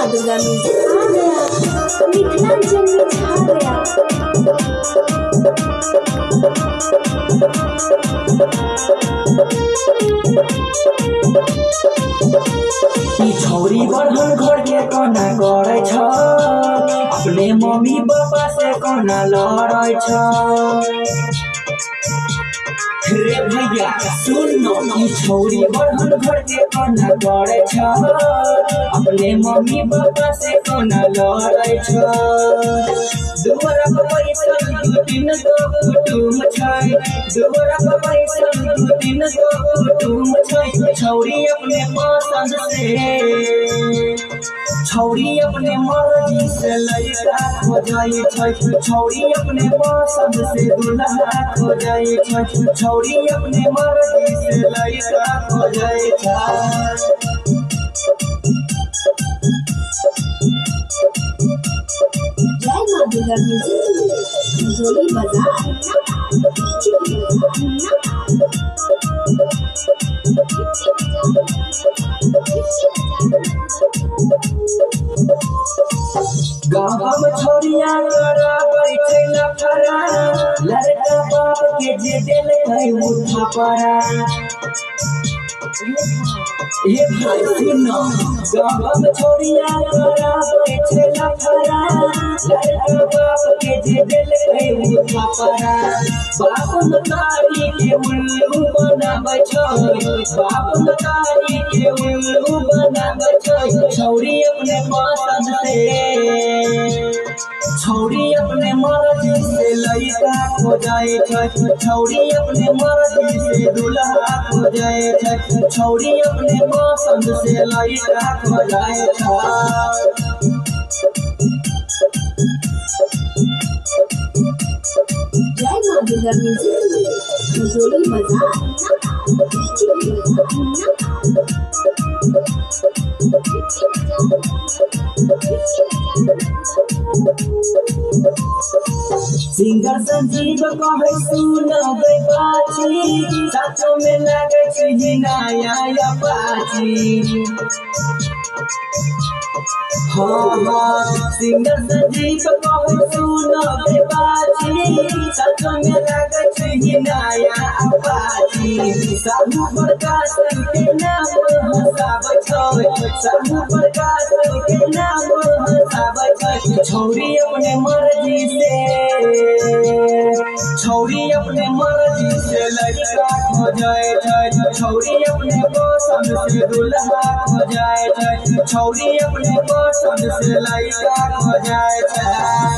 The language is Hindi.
माँ दुर्गा म्यूजिक आ गया, मिथिलांचल में छा गया। छौरी बढ़न घर के कोना करे छ, अपने मम्मी पापा से कोना लड़े छ। रे भैया सुन ई छौरी बढ़न घर के कोना करे छ, अपने मम्मी पापा से कोना लड़े छ। दुवरा पर बैसल दू तीन गो कुटुम छै, दुवरा पर बैसल दू तीन गो कुटुम छै। छौरी अपने पसंद से, छौरी अपने मर्जी से लड़का खोजै छै, छौरी अपने पसंद से दुल्हा खोजै छै, छौरी अपने मर्जी से लड़का खोजै छै। जय माँ दुर्गा म्यूजिक जोली बाजार। गाँव में छोरिया तोरा बैठे लफड़ा, लड़का बाप के जे दिल है उठा पड़ा। ये भाई सुनो, गाँव में छोरिया तोरा बैठे लफड़ा, लड़का बाप के जे दिल है उठा पड़ा। बाप मतारी के उल्लू बनाबै छै, बाप मतारी के उल्लू बनाबै छै। छौरी अपने पसंद से, छौरी अपने मर्जी से लड़का खोजै छै, छौरी अपने मर्जी से दुल्हा खोजै छै, छौरी अपने पसंद से लड़का खोजै छै। जय माँ दुर्गा म्यूजिक जोली बाजार। सिंगर संजीव कहे सुनबै बाची, साचो में लागे छै नया अपाची। हाँ सिंगर संजीव कहे सुनबै बाची, साचो में लागे छै नया अपाची। साहू प्रकाश के नाम हंसाबै छै, साहू प्रकाश के नाम हंसाबै छै। छौरी अपने मर्जी से, छौरी अपने मर्जी से लड़का खोजै छै, छौरी अपने पसंद से दुल्हा खोजै छै, छौरी अपने पसंद से लड़का खोजै छै।